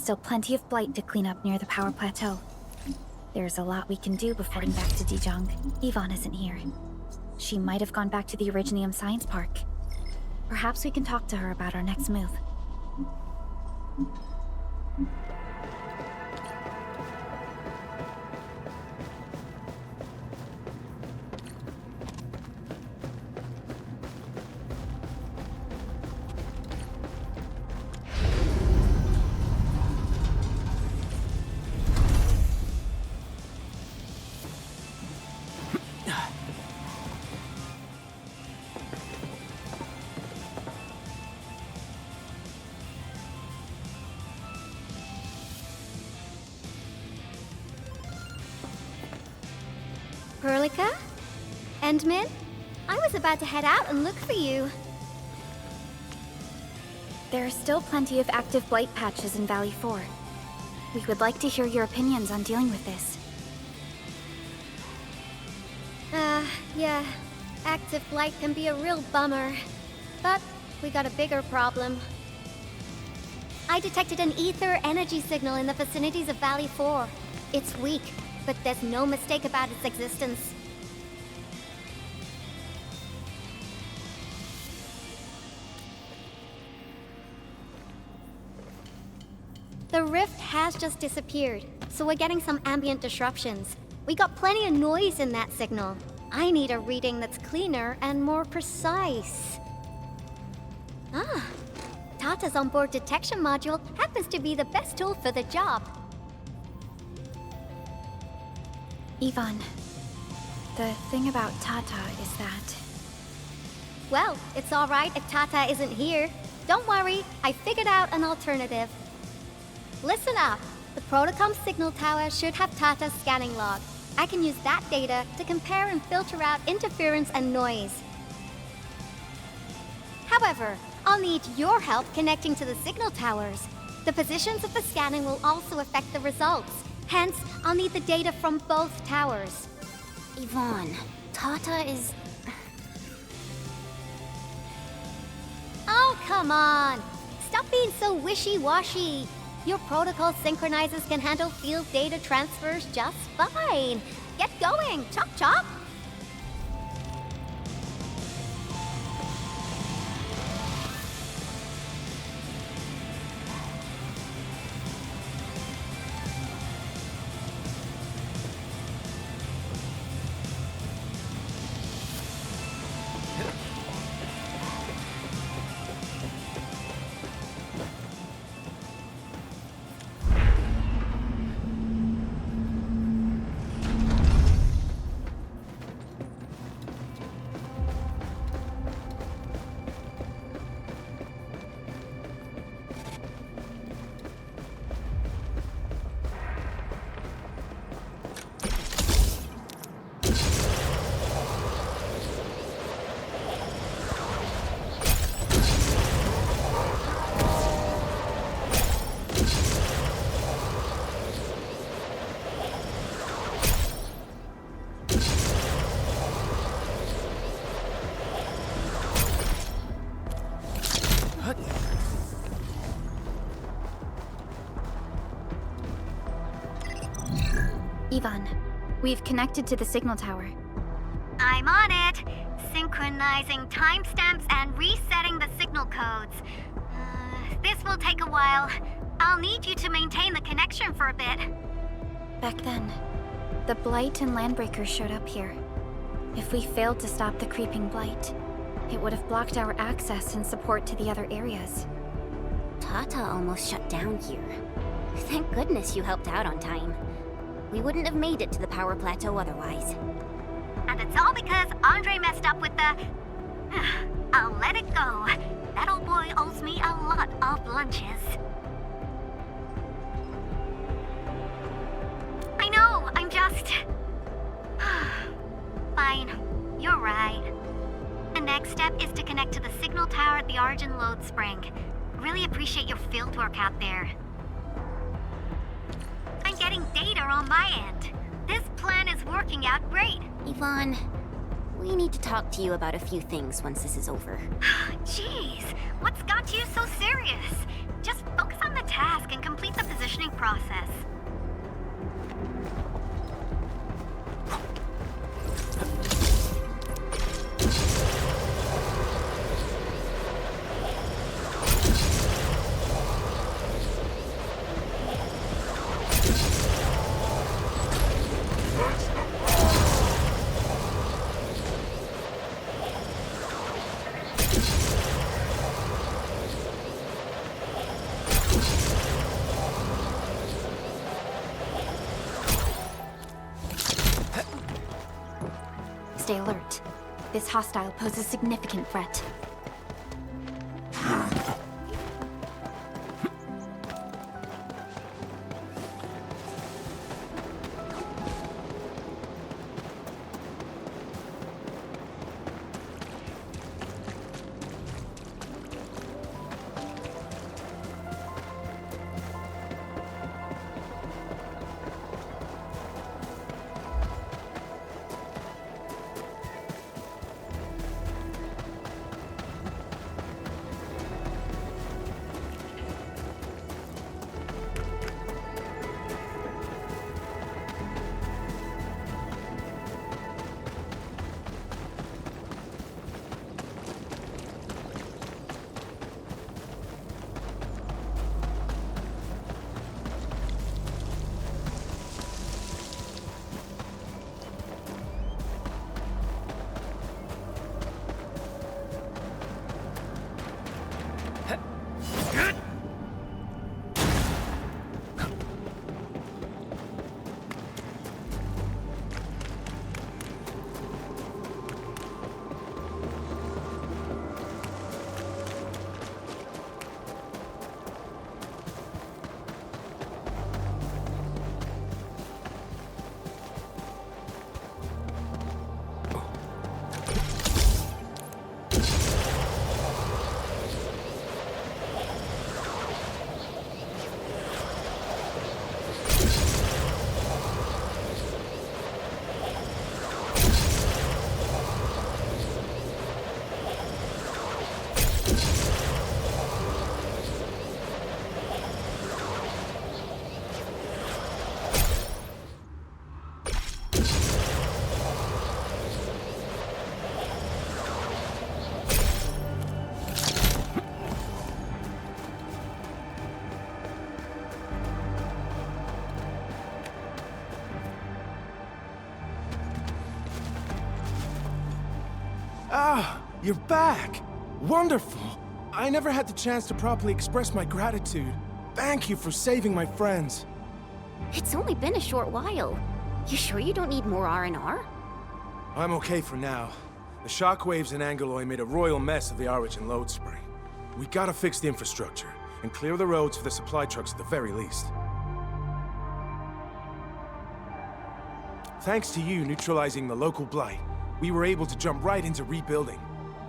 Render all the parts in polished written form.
still plenty of blight to clean up near the power plateau. There's a lot we can do before getting back to Dijon. Yvonne isn't here. She might have gone back to the Originium Science Park. Perhaps we can talk to her about our next move. Perlica? Endmin? I was about to head out and look for you. There are still plenty of active blight patches in Valley 4. We would like to hear your opinions on dealing with this. Yeah. Active blight can be a real bummer. But we got a bigger problem. I detected an ether energy signal in the vicinities of Valley 4. It's weak, but there's no mistake about its existence. The rift has just disappeared, so we're getting some ambient disruptions. We got plenty of noise in that signal. I need a reading that's cleaner and more precise. Tata's onboard detection module happens to be the best tool for the job. Yvonne, the thing about Tata is that... Well, it's alright if Tata isn't here. Don't worry, I figured out an alternative. Listen up. The Protocom signal tower should have Tata's scanning log. I can use that data to compare and filter out interference and noise. However, I'll need your help connecting to the signal towers. The positions of the scanning will also affect the results. Hence, I'll need the data from both towers. Yvonne, Tata is... Oh, come on! Stop being so wishy-washy. Your protocol synchronizers can handle field data transfers just fine. Get going, chop chop! Yvonne, we've connected to the signal tower. I'm on it! Synchronizing timestamps and resetting the signal codes. This will take a while. I'll need you to maintain the connection for a bit. Back then, the Blight and Landbreakers showed up here. If we failed to stop the creeping Blight, it would have blocked our access and support to the other areas. Tata almost shut down here. Thank goodness you helped out on time. We wouldn't have made it to the power plateau otherwise. And it's all because Andre messed up with the... I'll let it go. That old boy owes me a lot of lunches. I know, I'm just... Fine, you're right. The next step is to connect to the signal tower at the Origin Load Spring. Really appreciate your field work out there. I'm getting data on my end. This plan is working out great. Yvonne, we need to talk to you about a few things once this is over. Jeez, what's got you so serious? Just focus on the task and complete the positioning process. Stay alert. This hostile poses a significant threat. Ah, you're back! Wonderful! I never had the chance to properly express my gratitude. Thank you for saving my friends. It's only been a short while. You sure you don't need more R&R? I'm okay for now. The shockwaves in Angeloy made a royal mess of the Origin load spring. We gotta fix the infrastructure, and clear the roads for the supply trucks at the very least. Thanks to you neutralizing the local blight, we were able to jump right into rebuilding.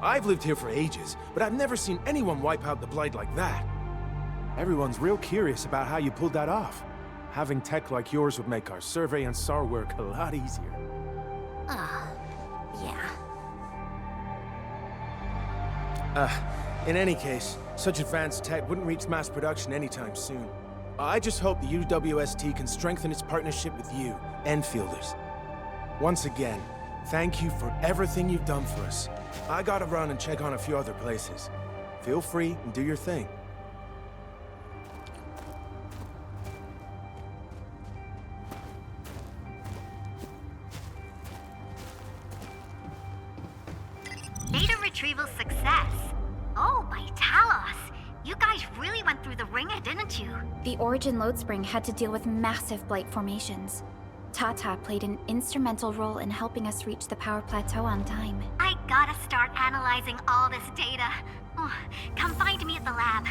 I've lived here for ages, but I've never seen anyone wipe out the blight like that. Everyone's real curious about how you pulled that off. Having tech like yours would make our survey and SAR work a lot easier. Yeah. In any case, such advanced tech wouldn't reach mass production anytime soon. I just hope the UWST can strengthen its partnership with you, Enfielders. Once again, thank you for everything you've done for us. I gotta run and check on a few other places. Feel free and do your thing. Data retrieval success. Oh, by Talos. You guys really went through the ringer, didn't you? The Origin load spring had to deal with massive blight formations. Tata played an instrumental role in helping us reach the power plateau on time. I gotta start analyzing all this data. Oh, come find me at the lab.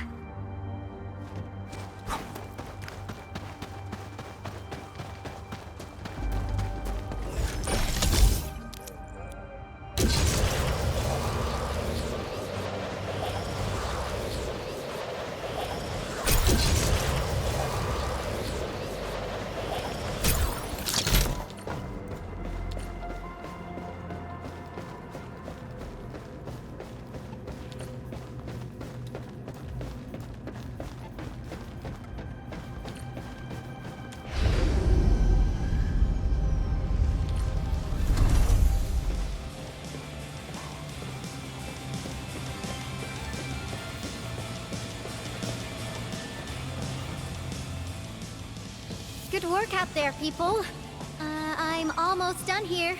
Good work out there, people. I'm almost done here.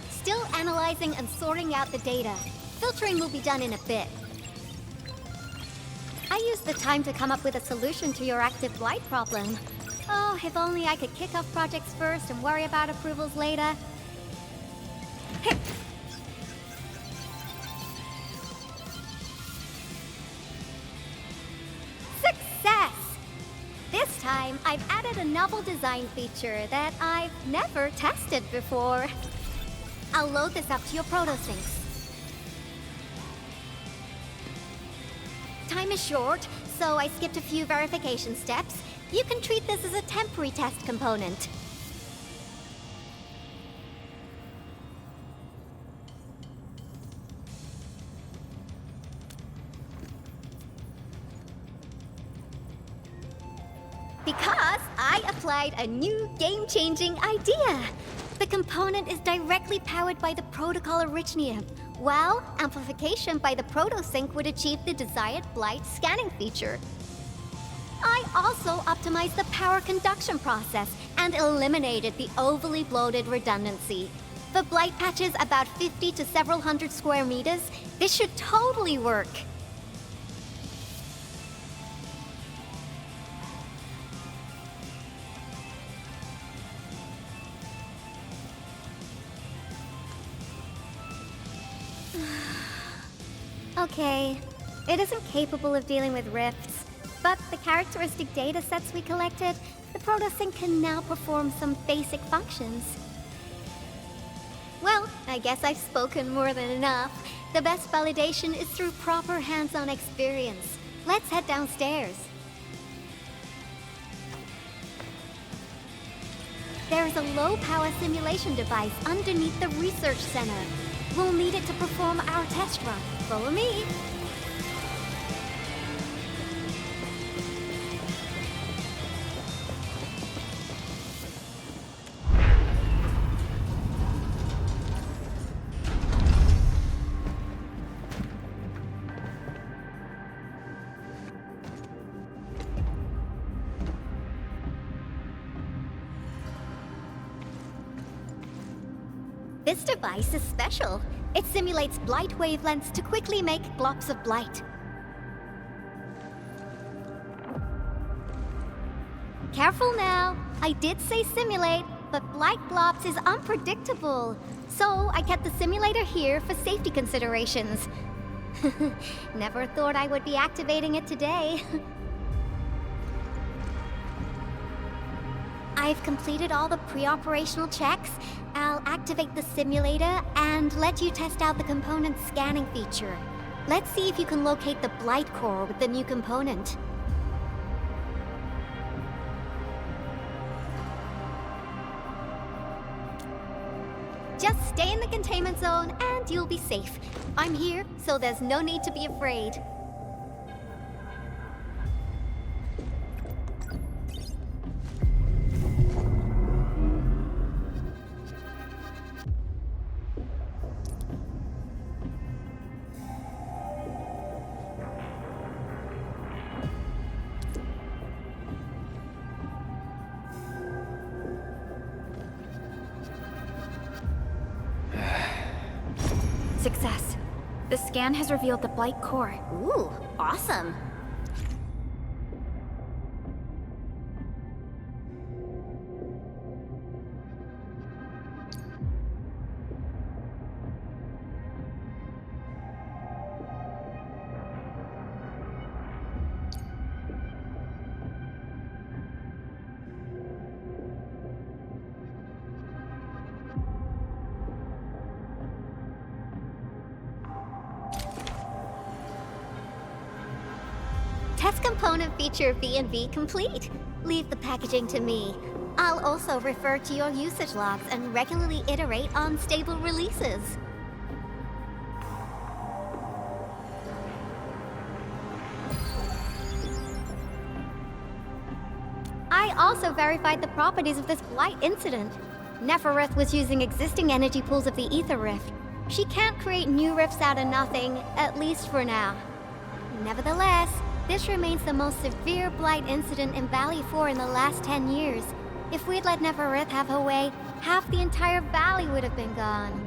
Still analyzing and sorting out the data. Filtering will be done in a bit. I used the time to come up with a solution to your active blight problem. Oh, if only I could kick off projects first and worry about approvals later. Success! This time, I've added a novel design feature that I've never tested before. I'll load this up to your proto-syncs. Time is short, so I skipped a few verification steps. You can treat this as a temporary test component. Because I applied a new game-changing idea. The component is directly powered by the protocol Arknights, while amplification by the proto-sync would achieve the desired blight scanning feature. I also optimized the power conduction process and eliminated the overly bloated redundancy. For blight patches about 50 to several hundred square meters, this should totally work. Okay, it isn't capable of dealing with rifts, but the characteristic data sets we collected, the proto-sync can now perform some basic functions. Well, I guess I've spoken more than enough. The best validation is through proper hands-on experience. Let's head downstairs. There's a low-power simulation device underneath the research center. We'll need it to perform our test run. Follow me. This device is special. It simulates blight wavelengths to quickly make globs of blight. Careful now. I did say simulate, but blight globs is unpredictable. So I kept the simulator here for safety considerations. Never thought I would be activating it today. I've completed all the pre-operational checks. I'll activate the simulator and let you test out the component scanning feature. Let's see if you can locate the blight core with the new component. Just stay in the containment zone and you'll be safe. I'm here, so there's no need to be afraid. Success. The scan has revealed the blight core. Ooh, awesome. Test component feature V&V complete. Leave the packaging to me. I'll also refer to your usage logs and regularly iterate on stable releases. I also verified the properties of this blight incident. Nefereth was using existing energy pools of the Ether Rift. She can't create new rifts out of nothing, at least for now. Nevertheless, This remains the most severe blight incident in Valley 4 in the last 10 years. If we'd let Neverith have her way, half the entire valley would have been gone.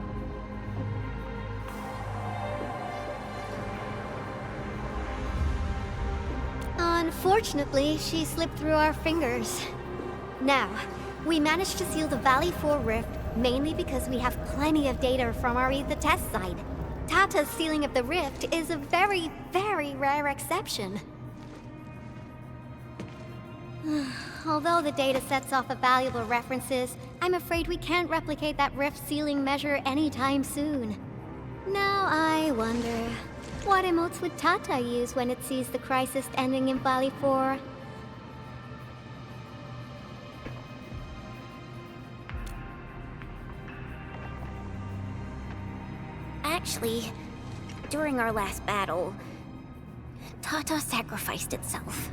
Unfortunately, she slipped through our fingers. Now, we managed to seal the Valley 4 rift mainly because we have plenty of data from our ether test site. Tata's sealing of the rift is a very, very rare exception. Although the data sets off of valuable references, I'm afraid we can't replicate that rift sealing measure anytime soon. Now I wonder, what emotes would Tata use when it sees the crisis ending in Valley 4? Actually, during our last battle, Tata sacrificed itself.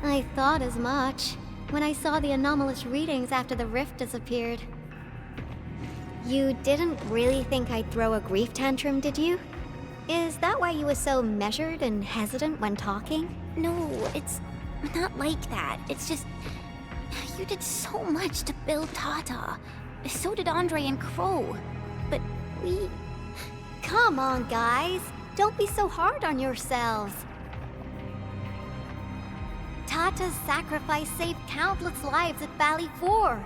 I thought as much when I saw the anomalous readings after the rift disappeared. You didn't really think I'd throw a grief tantrum, did you? Is that why you were so measured and hesitant when talking? No, it's not like that. It's just... you did so much to build Tata. So did Andre and Crow. But we... Come on, guys. Don't be so hard on yourselves. Tata's sacrifice saved countless lives at Valley 4.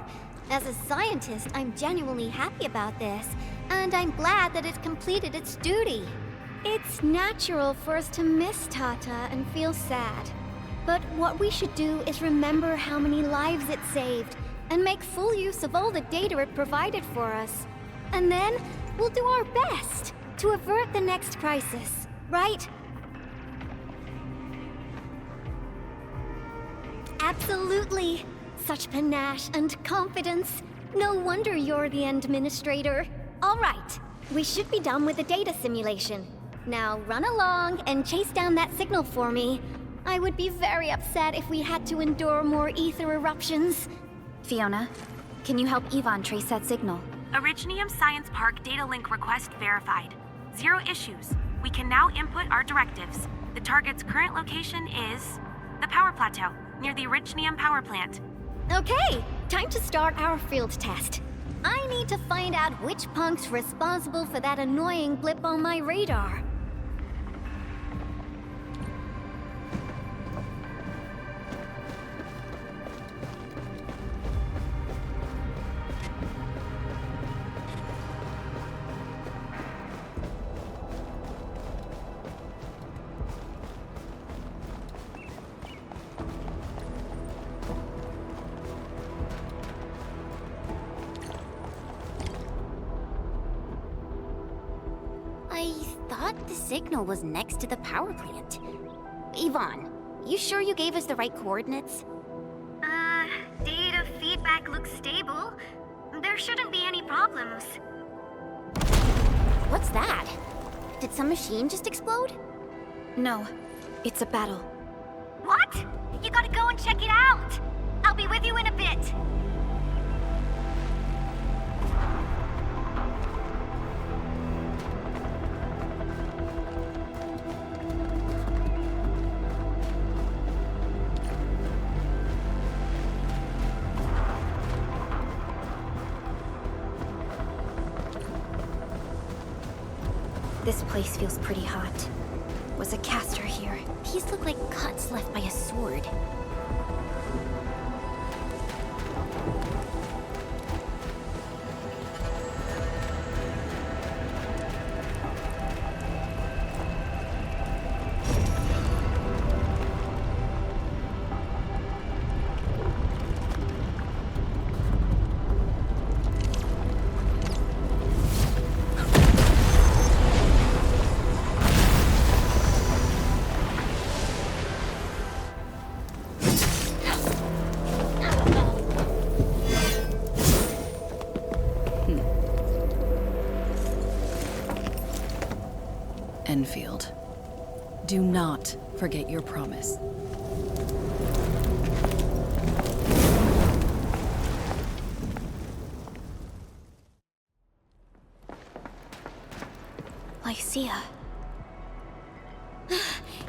As a scientist, I'm genuinely happy about this, and I'm glad that it completed its duty. It's natural for us to miss Tata and feel sad. But what we should do is remember how many lives it saved, and make full use of all the data it provided for us. And then, we'll do our best to avert the next crisis, right? Absolutely! Such panache and confidence. No wonder you're the administrator. All right, we should be done with the data simulation. Now run along and chase down that signal for me. I would be very upset if we had to endure more ether eruptions. Fiona, can you help Yvonne trace that signal? Originium Science Park data link request verified. 0 issues. We can now input our directives. The target's current location is the power plateau, near the Originium power plant. Okay, time to start our field test. I need to find out which punk's responsible for that annoying blip on my radar. I thought the signal was next to the power plant. Yvonne, you sure you gave us the right coordinates? Data feedback looks stable. There shouldn't be any problems. What's that? Did some machine just explode? No, it's a battle. What? You gotta go and check it out! I'll be with you in a bit. This place feels pretty hot. Was a caster here? These look like cuts left by a sword. Endfield. Do not forget your promise. idea.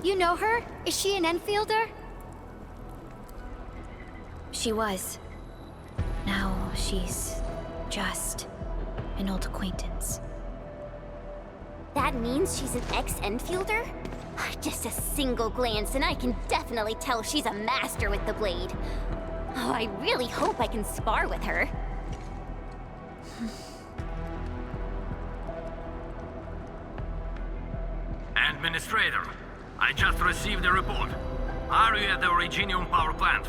You know her? Is she an Enfielder? She was. Now she's just an old acquaintance. That means she's an ex-Endfielder? Just a single glance and I can definitely tell she's a master with the blade. Oh, I really hope I can spar with her. Administrator, I just received a report. Are you at the Originium power plant?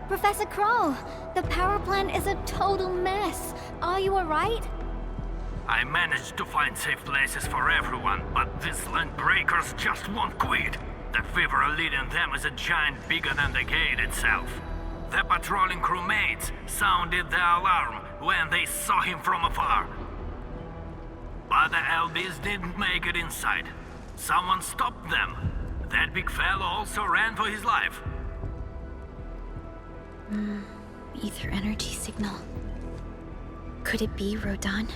Professor Crow, the power plant is a total mess. Are you alright? I managed to find safe places for everyone, but these land breakers just won't quit. The fever leading them is a giant bigger than the gate itself. The patrolling crewmates sounded the alarm when they saw him from afar. But the LBs didn't make it inside. Someone stopped them. That big fellow also ran for his life. Ether energy signal. Could it be Rodan?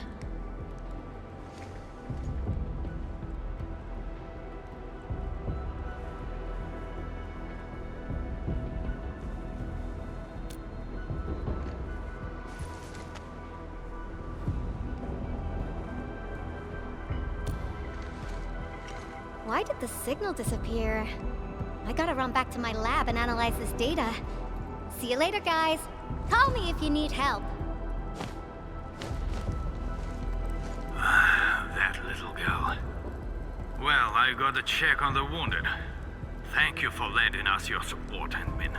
Why did the signal disappear? I gotta run back to my lab and analyze this data. See you later, guys. Call me if you need help. That little girl. Well, I gotta check on the wounded. Thank you for lending us your support, Endmin.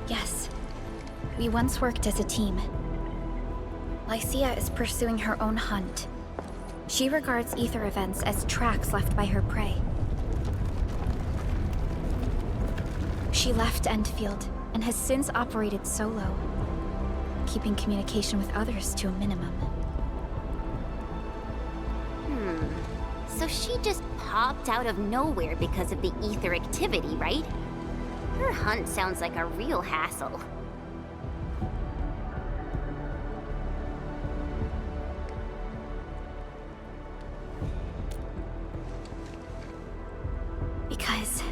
Yes. We once worked as a team. Lycia is pursuing her own hunt. She regards ether events as tracks left by her prey. She left Endfield and has since operated solo, keeping communication with others to a minimum. So she just popped out of nowhere because of the ether activity, right? Her hunt sounds like a real hassle. Because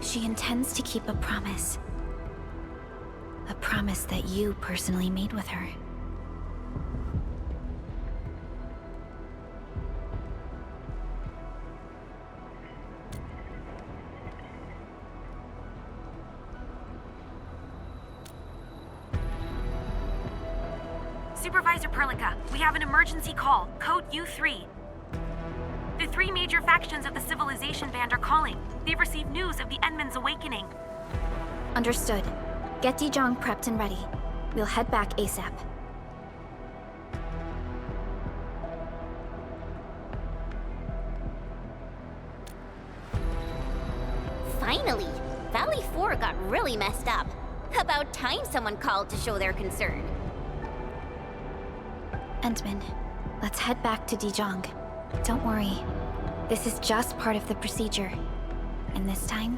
she intends to keep a promise. A promise that you personally made with her. Supervisor Perlica, we have an emergency call, code U3. The three major factions of the Civilization Band are calling. They've received news of the Endman's awakening. Understood. Get Dijong prepped and ready. We'll head back ASAP. Finally! Valley 4 got really messed up. About time someone called to show their concern. Endman, let's head back to Dijong. Don't worry. This is just part of the procedure. And this time,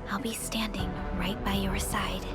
I'll be standing right by your side.